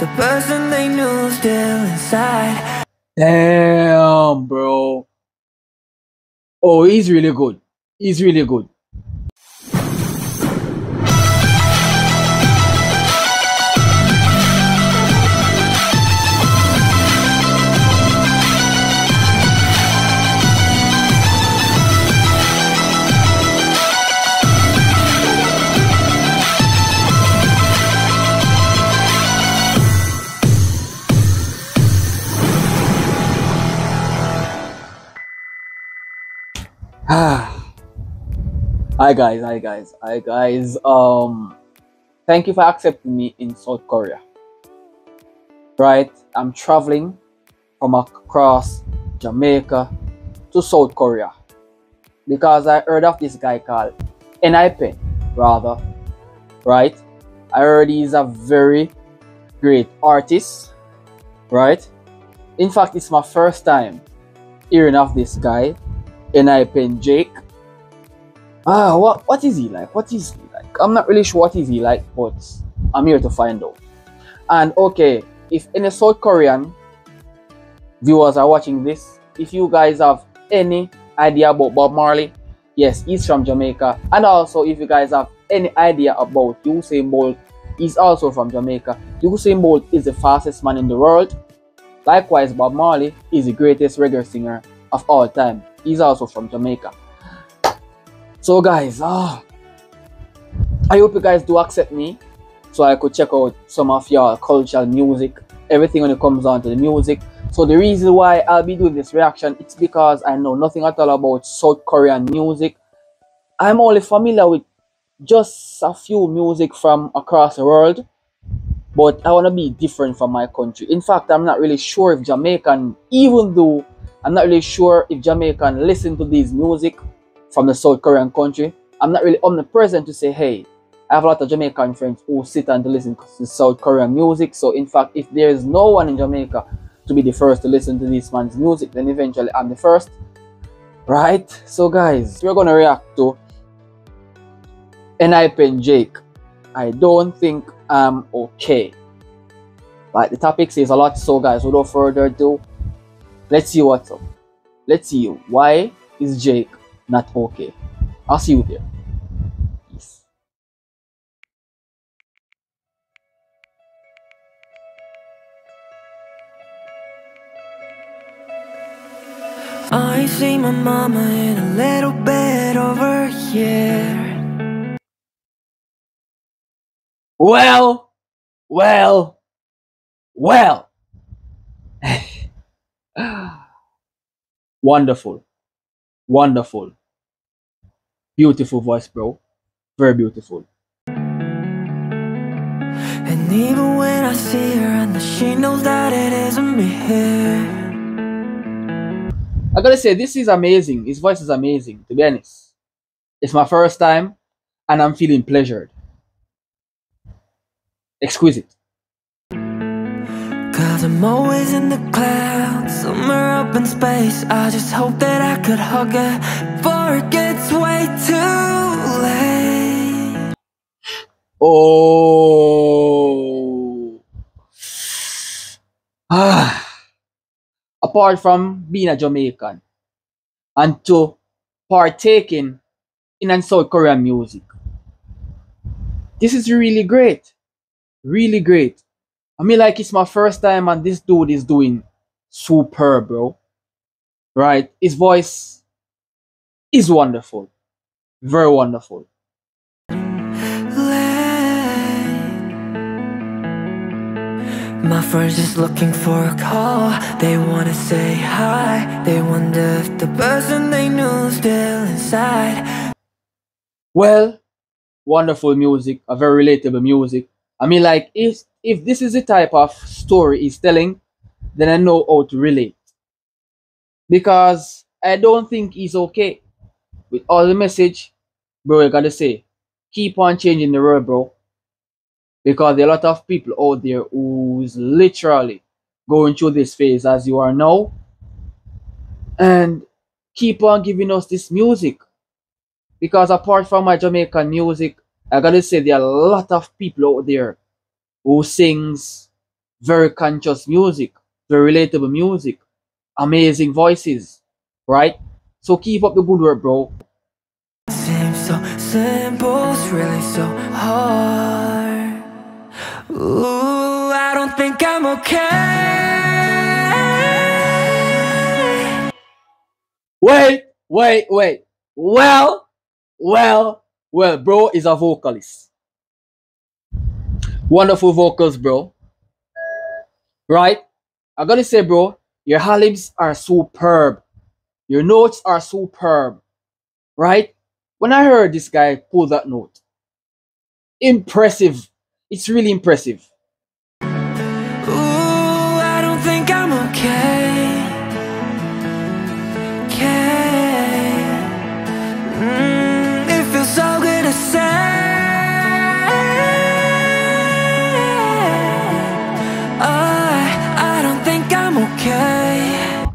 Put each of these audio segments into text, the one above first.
the person they knew still inside. Damn, bro. Oh, he's really good. He's really good. Hi guys. Thank you for accepting me in South Korea. Right? I'm traveling from across Jamaica to South Korea because I heard of this guy called ENHYPEN, rather. Right? I heard he's a very great artist. Right? In fact, it's my first time hearing of this guy, ENHYPEN Jake. What is he like? What is he like? I'm not really sure what is he like, but I'm here to find out. And okay, if any South Korean viewers are watching this, if you guys have any idea about Bob Marley, yes, he's from Jamaica. And also, if you guys have any idea about Usain Bolt, he's also from Jamaica. Usain Bolt is the fastest man in the world. Likewise, Bob Marley is the greatest reggae singer of all time. He's also from Jamaica. So guys, I hope you guys do accept me so I could check out some of your cultural music, everything when it comes down to the music. So the reason why I'll be doing this reaction, it's because I know nothing at all about South Korean music. I'm only familiar with just a few music from across the world, but I want to be different from my country. In fact, I'm not really sure if Jamaican, even though I'm not really sure if Jamaican listen to these music from the South Korean country. I'm not really omnipresent to say, hey, I have a lot of Jamaican friends who sit and listen to South Korean music. So in fact, if there is no one in Jamaica to be the first to listen to this man's music, then eventually I'm the first. Right? So guys, we're gonna react to ENHYPEN Jake. I don't think I'm okay. Like the topic says a lot, so guys, without further ado, let's see what's up. Let's see why is Jake not okay. I'll see you there. Peace. I see my mama in a little bit over here. Well. Wonderful. Beautiful voice, bro. Very beautiful. And even when I see her and she knows that it isn't me here. I gotta say, this is amazing. His voice is amazing, to be honest. It's my first time and I'm feeling pleasured. Exquisite. Cause I'm always in the clouds, somewhere up in space. I just hope that I could hug her before it gets way too late. Oh. Apart from being a Jamaican and to partaking in South Korean music, this is really great. Really great. I mean, like, it's my first time and this dude is doing superb, bro. Right? His voice is wonderful. Very wonderful. My friends just looking for a call. They wanna say hi. They wonder if the person they knew still inside. Well, wonderful music, a very relatable music. I mean, like, if this is the type of story he's telling, then I know how to relate. Because I don't think he's okay with all the message, bro. You gotta say, keep on changing the world, bro. Because there are a lot of people out there who's literally going through this phase as you are now, and keep on giving us this music. Because apart from my Jamaican music, I gotta say there are a lot of people out there who sings very conscious music, very relatable music, amazing voices, right? So keep up the good work, bro. Seems so simple, it's really so hard. Ooh, I don't think I'm okay. Wait. Well, bro is a vocalist. Wonderful vocals, bro. Right? I gotta say, bro, your halims are superb. Your notes are superb. Right? When I heard this guy pull that note, impressive. It's really impressive. Ooh, I don't think I'm okay. It feels so good to say. I don't think I'm okay.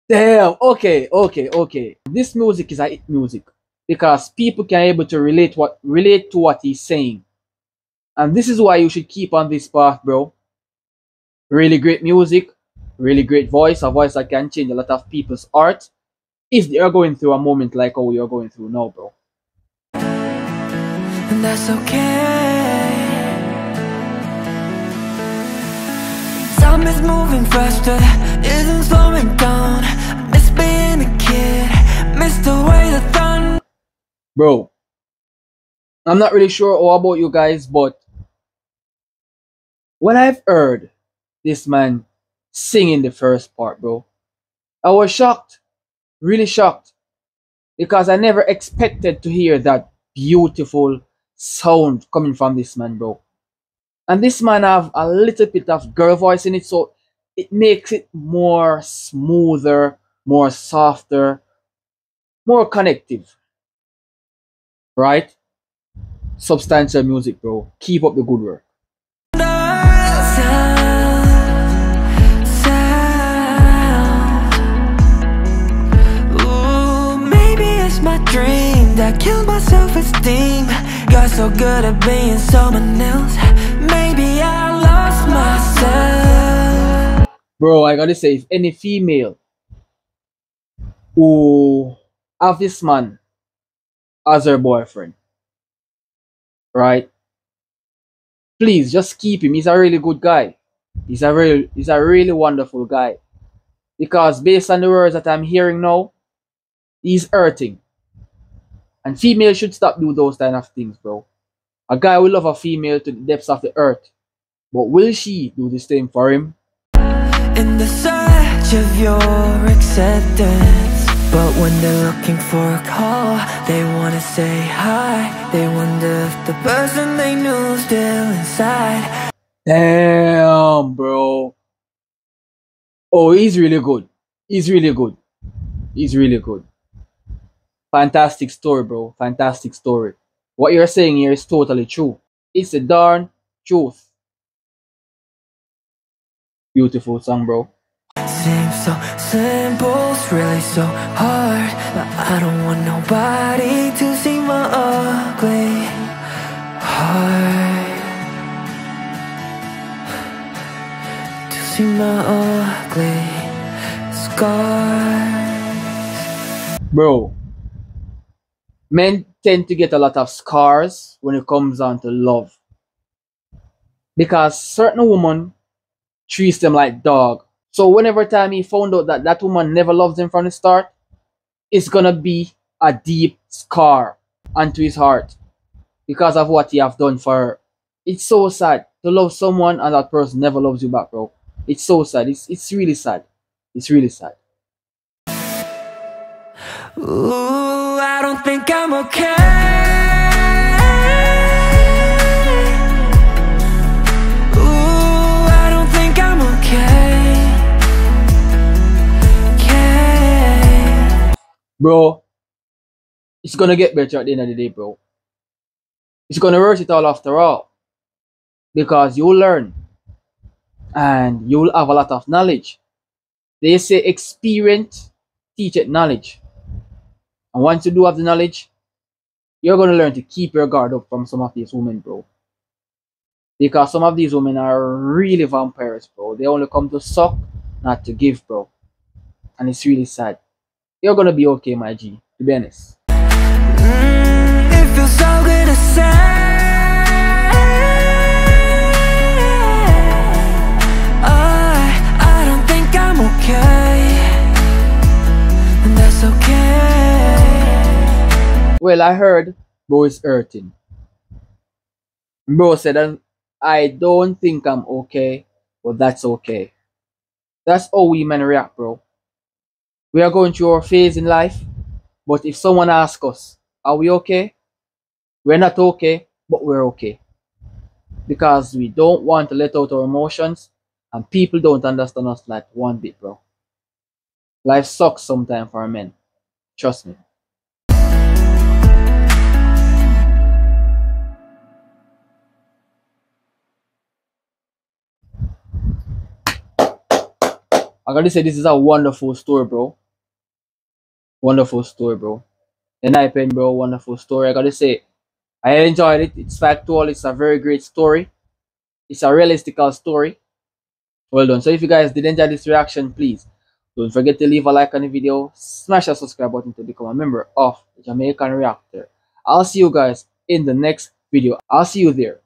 Damn. Okay. This music is a hit music because people can able to relate to what he's saying, and this is why you should keep on this path, bro. Really great music, really great voice, a voice that can change a lot of people's art if they are going through a moment like how you're going through now, bro. And that's okay. Time is moving faster, isn't slowing down. I miss being a kid, miss the way the thunder. Bro, I'm not really sure all about you guys, but when I've heard this man singing the first part, bro, I was shocked, really shocked, because I never expected to hear that beautiful sound coming from this man, bro. And this man have a little bit of girl voice in it, so it makes it more smoother, more softer, more connective. Right? Substantial music, bro. Keep up the good work. Ooh, maybe it's my dream that killed my self-esteem. Got so good at being someone else. Maybe I lost myself. Bro, I gotta say, if any female who have this man as her boyfriend, right? Please just keep him. He's a really good guy. He's a really wonderful guy. Because based on the words that I'm hearing now, he's hurting. And females should stop doing those kind of things, bro. A guy will love a female to the depths of the earth. But will she do the same for him? In the search of your acceptance, but when they're looking for a call, they wanna say hi. They wonder if the person they knew is still inside. Damn, bro. Oh, he's really good. He's really good. He's really good. Fantastic story, bro. Fantastic story. What you're saying here is totally true. It's the darn truth. Beautiful song, bro. Seems so simple, it's really so hard. But I don't want nobody to see my ugly heart, to see my ugly scars. Bro, men tend to get a lot of scars when it comes down to love. Because certain women treats them like dog. So whenever time he found out that that woman never loves him from the start, it's gonna be a deep scar onto his heart because of what he have done for her. It's so sad to love someone and that person never loves you back, bro. It's so sad. It's really sad. It's really sad. Ooh, I don't think I'm okay. Bro, it's gonna get better at the end of the day, bro. It's gonna worth it all after all. Because you'll learn. And you'll have a lot of knowledge. They say experience teacheth knowledge. And once you do have the knowledge, you're gonna learn to keep your guard up from some of these women, bro. Because some of these women are really vampires, bro. They only come to suck, not to give, bro. And it's really sad. You're gonna be okay, my G, to be honest. It feels so good to say I don't think I'm okay, and that's okay. Well, I heard bro is hurting. Bro said, I don't think I'm okay, but that's okay. That's how we men react, bro. We are going through our phase in life, but if someone asks us, are we okay? We're not okay, but we're okay. Because we don't want to let out our emotions, and people don't understand us like one bit, bro. Life sucks sometimes for men. Trust me. I gotta say, this is a wonderful story, bro. Wonderful story, bro. ENHYPEN, bro, wonderful story. I gotta say, I enjoyed it. It's factual. It's a very great story. It's a realistical story. Well done. So if you guys did enjoy this reaction, please don't forget to leave a like on the video. Smash that subscribe button to become a member of the Jamaican Reactor. I'll see you guys in the next video. I'll see you there.